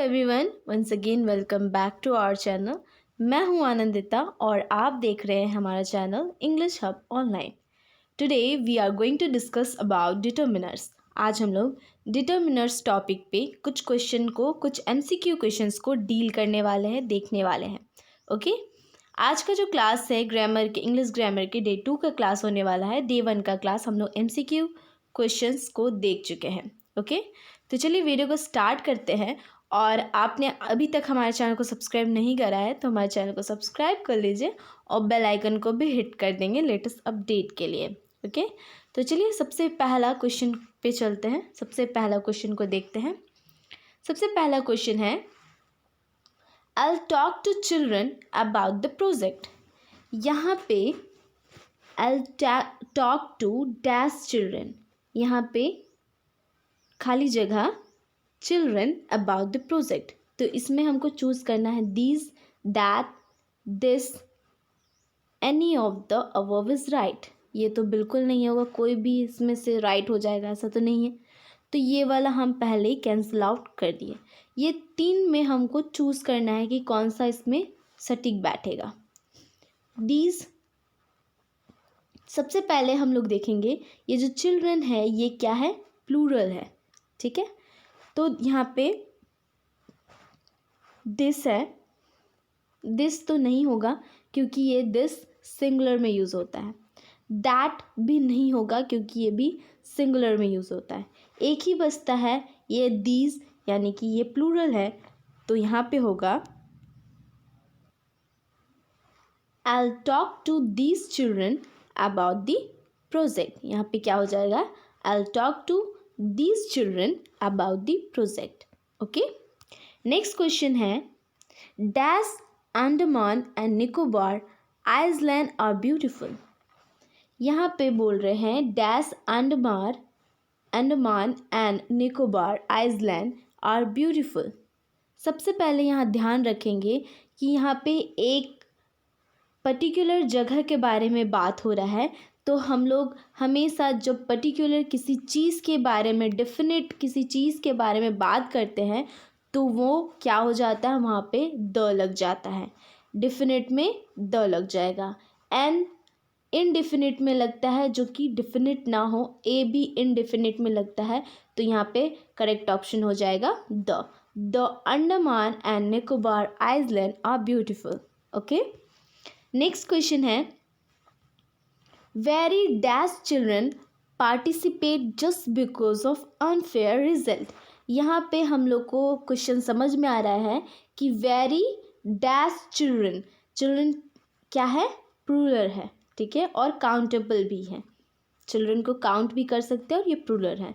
Everyone, once again welcome back to our channel. मैं हूं आनंदिता और आप देख रहे हैं हमारा channel English hub online. Today we are going to discuss about determiners. आज हम लोग डिटर्मिनर्स टॉपिक पे कुछ एमसीक्यू क्वेश्चंस को डील करने वाले हैं, देखने वाले हैं। ओके आज का जो क्लास है ग्रामर के, इंग्लिश ग्रामर के डे 2 का क्लास होने वाला है। डे 1 का क्लास हम लोग एमसीक्यू क्वेश्चंस को देख चुके हैं। ओके तो चलिए वीडियो को स्टार्ट करते हैं। और आपने अभी तक हमारे चैनल को सब्सक्राइब नहीं करा है तो हमारे चैनल को सब्सक्राइब कर लीजिए और बेल आइकन को भी हिट कर देंगे लेटेस्ट अपडेट के लिए। ओके तो चलिए सबसे पहला क्वेश्चन पे चलते हैं। सबसे पहला क्वेश्चन को देखते हैं। सबसे पहला क्वेश्चन है, I'll talk to children about the project। यहाँ पे I'll talk to dash children, यहाँ पे खाली जगह चिल्ड्रन अबाउट द प्रोजेक्ट। तो इसमें हमको चूज़ करना है this, that, this, any of the above is right. ये तो बिल्कुल नहीं होगा, कोई भी इसमें से राइट हो जाएगा ऐसा तो नहीं है। तो ये वाला हम पहले ही कैंसिल आउट कर दिए। ये 3 में हमको चूज़ करना है कि कौन सा इसमें सटीक बैठेगा। दीज सबसे पहले हम लोग देखेंगे, ये जो चिल्ड्रन है ये क्या है, प्लूरल है। ठीक है तो यहाँ पे दिस है, दिस तो नहीं होगा क्योंकि ये दिस सिंगुलर में यूज़ होता है। दैट भी नहीं होगा क्योंकि ये भी सिंगुलर में यूज़ होता है। एक ही बचता है ये दीज, यानी कि ये प्लूरल है। तो यहाँ पे होगा I'll talk to these children about the project। यहाँ पे क्या हो जाएगा, I'll talk to these children about the project। Okay next question है, dash Andaman and Nicobar island are beautiful. यहाँ पे बोल रहे हैं dash Andaman and Nicobar island are beautiful. सबसे पहले यहाँ ध्यान रखेंगे कि यहाँ पे एक पर्टिकुलर जगह के बारे में बात हो रहा है। तो हम लोग हमेशा जब पर्टिकुलर किसी चीज़ के बारे में, डेफिनेट किसी चीज़ के बारे में बात करते हैं तो वो क्या हो जाता है, वहाँ पे द लग जाता है। डेफिनेट में द लग जाएगा। एन इनडेफिनिट में लगता है जो कि डेफिनेट ना हो। ए भी इनडेफिनिट में लगता है तो यहाँ पे करेक्ट ऑप्शन हो जाएगा the Andaman and Nicobar island are beautiful. Okay next question है, very dash children participate just because of unfair result. यहाँ पे हम लोग को क्वेश्चन समझ में आ रहा है कि वेरी डैश चिल्ड्रन, चिल्ड्रन क्या है, प्लूरल है। ठीक है और काउंटेबल भी है, चिल्ड्रन को काउंट भी कर सकते हैं और ये प्लूरल है।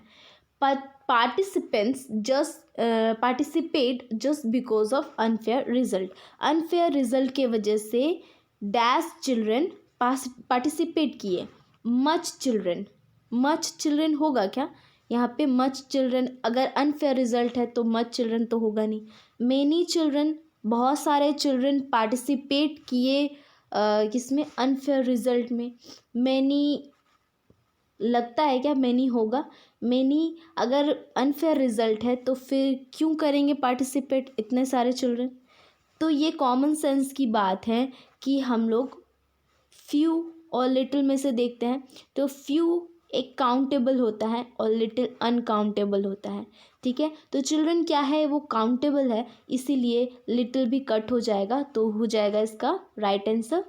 Participate just because of unfair result. Unfair result के वजह से डैश चिल्ड्रन पार्टिसिपेट किए। मच चिल्ड्रन होगा क्या, यहाँ पे मच चिल्ड्रन, अगर अनफेयर रिजल्ट है तो मच चिल्ड्रन तो होगा नहीं। मेनी चिल्ड्रन, बहुत सारे चिल्ड्रन पार्टिसिपेट किए किसमें, अनफेयर रिजल्ट में। मैनी लगता है क्या मैनी होगा, मैनी अगर अनफेयर रिजल्ट है तो फिर क्यों करेंगे पार्टिसिपेट इतने सारे चिल्ड्रन। तो ये कॉमन सेंस की बात है कि हम लोग फ्यू और लिटिल में से देखते हैं तो फ्यू एक काउंटेबल होता है और लिटिल अनकाउंटेबल होता है। ठीक है तो चिल्ड्रन क्या है, वो काउंटेबल है, इसीलिए लिटिल भी कट हो जाएगा तो हो जाएगा इसका राइट आंसर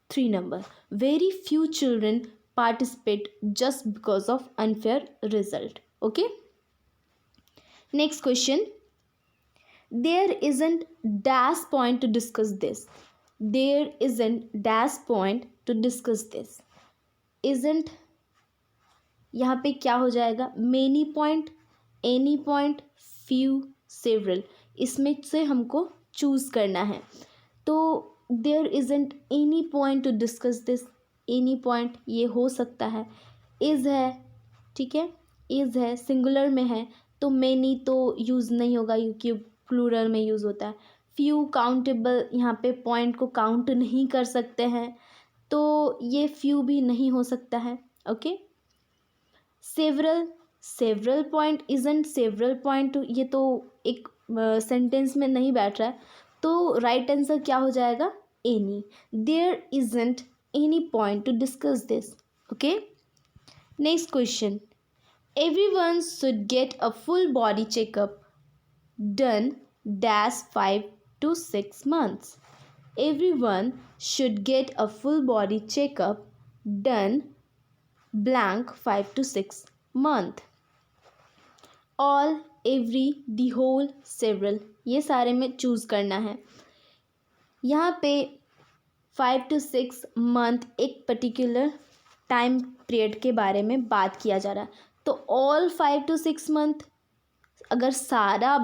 3 नंबर। Very few children participate just because of unfair result. Okay next question, there isn't dash point to discuss this. There isn't dash point to discuss this. Isn't यहाँ पे क्या हो जाएगा, many point, any point, few, several. इसमें से हमको choose करना है। तो there isn't any point to discuss this, any point ये हो सकता है। इज़ है, ठीक है, इज़ है, सिंगुलर में है तो मेनी तो यूज़ नहीं होगा क्योंकि प्लूरल में यूज़ होता है। फ्यू काउंटेबल, यहाँ पे पॉइंट को काउंट नहीं कर सकते हैं तो ये फ्यू भी नहीं हो सकता है। Okay several point isn't several point, ये तो एक सेंटेंस में नहीं बैठ रहा है, तो राइट आंसर क्या हो जाएगा? Any. There isn't any point to discuss this. Okay, next question. Everyone should get a full body checkup done dash 5 to 6 months. Everyone should get a full body checkup done blank 5 to 6 month. All, every, the whole, several, ये सारे में choose करना है. यहाँ पे 5 to 6 month एक particular time period के बारे में बात किया जा रहा है. तो ऑल 5 to 6 मंथ, अगर सारा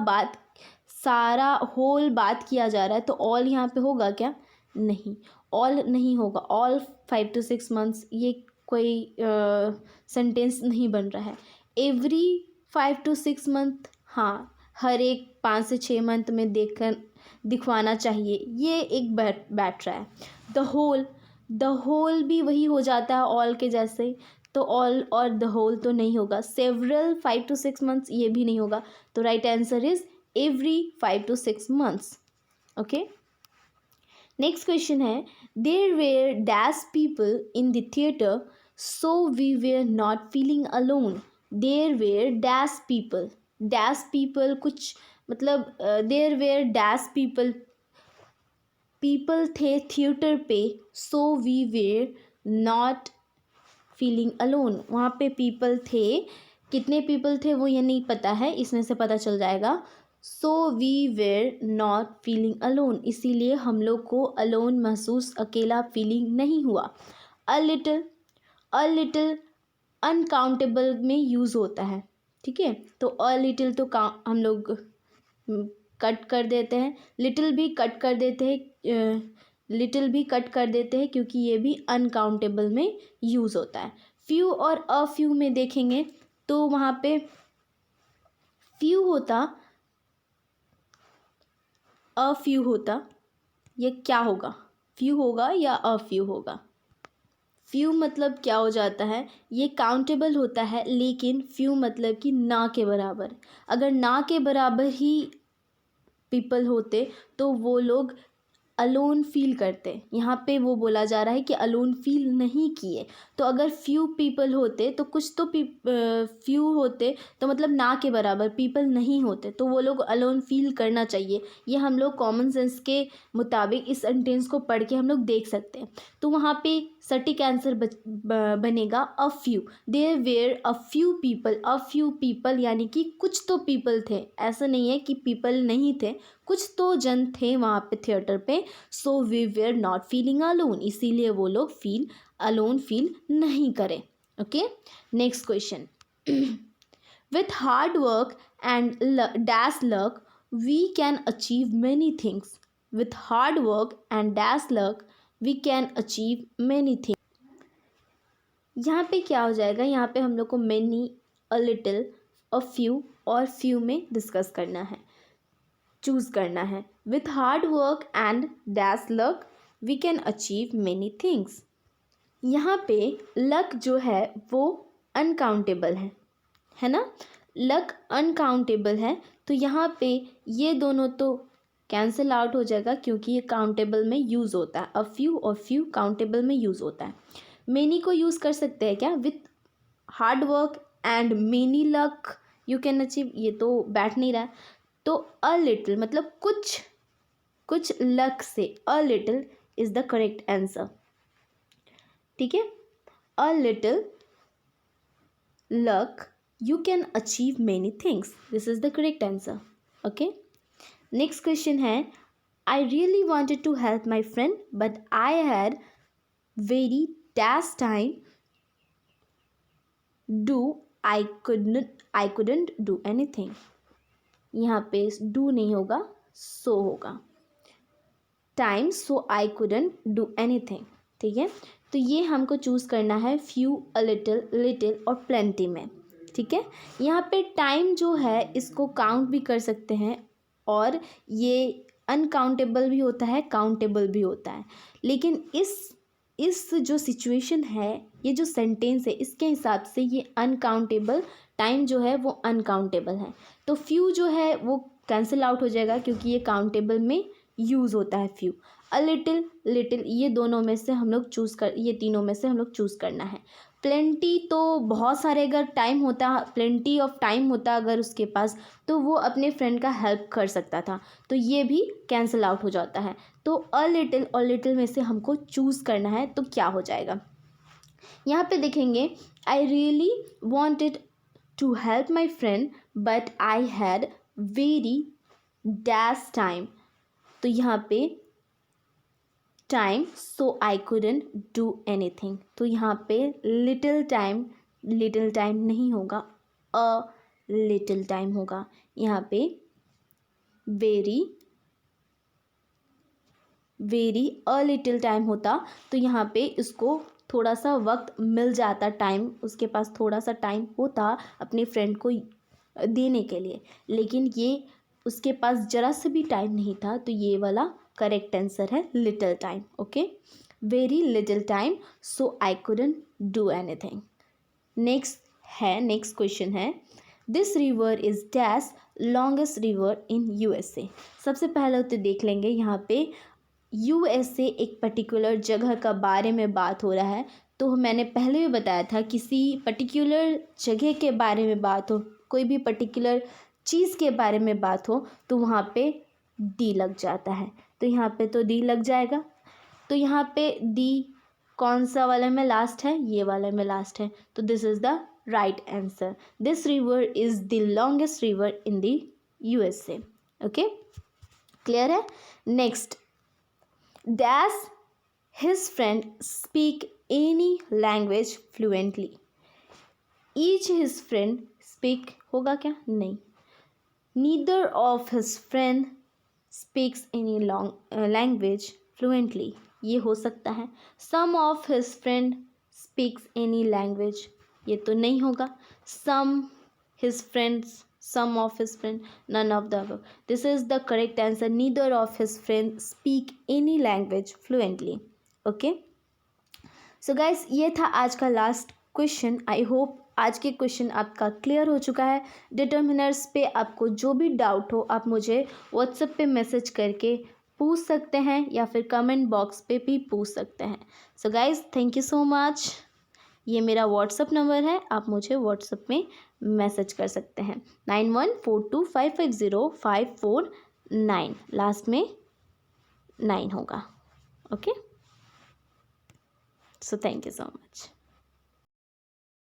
होल बात किया जा रहा है तो ऑल यहाँ पे होगा क्या? नहीं, ऑल नहीं होगा. ऑल 5 to 6 मंथ्स ये कोई सेंटेंस नहीं बन रहा है. एवरी 5 to 6 मंथ, हाँ, हर एक 5 से 6 मंथ में दिखवाना चाहिए, ये एक बैठ रहा है. द होल भी वही हो जाता है ऑल के जैसे, तो ऑल और द होल तो नहीं होगा. सेवरल 5 to 6 मंथ्स ये भी नहीं होगा. तो right answer is every 5 to 6 months. Okay, next question है. There were dash people in the theatre so we were not feeling alone. There were dash people कुछ मतलब देयर वेयर डैश पीपल थे theatre पे, so we were not feeling alone. वहाँ पे people थे, कितने people थे वो ये नहीं पता है, इसमें से पता चल जाएगा. So we were not feeling alone, इसीलिए हम लोग को अलोन महसूस, अकेला फीलिंग नहीं हुआ. अ लिटिल अनकाउंटेबल में यूज़ होता है. ठीक है, तो अ लिटिल तो हम लोग कट कर देते हैं, लिटिल भी कट कर देते हैं क्योंकि ये भी अनकाउंटेबल में यूज़ होता है. फ्यू और अ फ्यू में देखेंगे तो वहाँ पे फ्यू होता, अ फ्यू होता, ये क्या होगा? फ्यू होगा या अ फ्यू होगा? फ्यू मतलब क्या हो जाता है? ये काउंटेबल होता है, लेकिन फ्यू मतलब कि ना के बराबर. अगर ना के बराबर ही पीपल होते तो वो लोग अलोन फील करते. यहाँ पे वो बोला जा रहा है कि अलोन फील नहीं किए. तो अगर फ्यू पीपल होते तो कुछ तो फ्यू होते तो मतलब ना के बराबर पीपल नहीं होते, तो वो लोग अलोन फील करना चाहिए. ये हम लोग कॉमन सेंस के मुताबिक इस सेंटेंस को पढ़ के हम लोग देख सकते हैं. तो वहाँ पे सटीक आंसर बनेगा a few. There were a few people यानी कि कुछ तो पीपल थे, ऐसा नहीं है कि पीपल नहीं थे, कुछ तो जन थे वहाँ पे थिएटर पे. So we were not feeling alone, इसीलिए वो लोग अलोन फील नहीं करें. Okay, next question. With hard work and dash luck we can achieve many things. With hard work and dash luck we can achieve many things. यहाँ पे क्या हो जाएगा? यहाँ पे हम लोग को many, a little, a few और फ्यू में डिस्कस करना है, चूज़ करना है. With hard work and dash luck we can achieve many things. यहाँ पे लक जो है वो अनकाउंटेबल है ना? लक अनकाउंटेबल है, तो यहाँ पे ये दोनों तो कैंसिल आउट हो जाएगा क्योंकि ये काउंटेबल में यूज़ होता है. अ फ्यू और फ्यू काउंटेबल में यूज़ होता है. मैनी को यूज़ कर सकते हैं क्या? With hard work and many luck you can achieve, ये तो बैठ नहीं रहा है. तो अ लिटिल मतलब कुछ लक से, a little is the correct answer. ठीक है, a little luck you can achieve many things, this is the correct answer. Okay, next question है. I really wanted to help my friend but I had very dash time do I couldn't do anything. यहाँ पे do नहीं होगा, so होगा. Time, so I couldn't do anything. ठीक है, तो ये हमको चूज़ करना है फ्यू, अ लिटिल और प्लेंटी में. ठीक है, यहाँ पे टाइम जो है इसको काउंट भी कर सकते हैं और ये अनकाउंटेबल भी होता है, काउंटेबल भी होता है. लेकिन इस जो सिचुएशन है, ये जो सेंटेंस है, इसके हिसाब से ये अनकाउंटेबल, टाइम जो है वो अनकाउंटेबल है. तो फ्यू जो है वो कैंसिल आउट हो जाएगा क्योंकि ये काउंटेबल में यूज़ होता है फ्यू। अ लिटिल, लिटिल, ये दोनों में से हम लोग ये तीनों में से हम लोग चूज़ करना है। प्लेंटी तो बहुत सारे, अगर टाइम होता, प्लेंटी ऑफ टाइम होता अगर उसके पास, तो वो अपने फ्रेंड का हेल्प कर सकता था, तो ये भी कैंसिल आउट हो जाता है। तो अ लिटिल और लिटिल में से हमको चूज़ करना है, तो क्या हो जाएगा। यहाँ पे देखेंगे, I really wanted to help my friend but I had very dash time, तो यहाँ पे time, so I couldn't do anything, तो यहाँ पे लिटिल टाइम नहीं होगा, अ लिटिल टाइम होगा। यहाँ पे वेरी अ लिटिल टाइम होता, तो यहाँ पे इसको थोड़ा सा वक्त मिल जाता, टाइम, उसके पास थोड़ा सा टाइम होता अपने फ्रेंड को देने के लिए, लेकिन ये उसके पास जरा से भी टाइम नहीं था, तो ये वाला करेक्ट आंसर है little time. Okay, very little time, so I couldn't do anything. Next question है, this river is dash longest river in USA. सबसे पहले तो देख लेंगे, यहाँ पे यूएसए एक पर्टिकुलर जगह का बारे में बात हो रहा है, तो मैंने पहले भी बताया था, किसी पर्टिकुलर जगह के बारे में बात हो, कोई भी पर्टिकुलर चीज़ के बारे में बात हो, तो वहाँ पे डी लग जाता है, तो यहाँ पे तो डी लग जाएगा। तो यहाँ पे डी कौन सा वाले में लास्ट है, ये वाले में लास्ट है, तो this is the right answer. This river is the longest river in the USA. Okay, clear है। Next, dash his friend speak any language fluently. Each his friend speak होगा क्या, नहीं, neither of his friend speaks any language fluently, ये हो सकता है। Some of his friend speaks any language, ये तो नहीं होगा। Some his friends, some of his friend, none of the above. This is the correct answer, neither of his friends speak any language fluently. Okay, so guys, ये था आज का last question. I hope आज के question आपका clear हो चुका है। डिटर्मिनर्स पे आपको जो भी डाउट हो, आप मुझे व्हाट्सएप पे मैसेज करके पूछ सकते हैं, या फिर कमेंट बॉक्स पे भी पूछ सकते हैं। So guys, thank you so much. ये मेरा व्हाट्सअप नंबर है, आप मुझे व्हाट्सअप में मैसेज कर सकते हैं। 9142550549, लास्ट में 9 होगा। Okay, so thank you so much.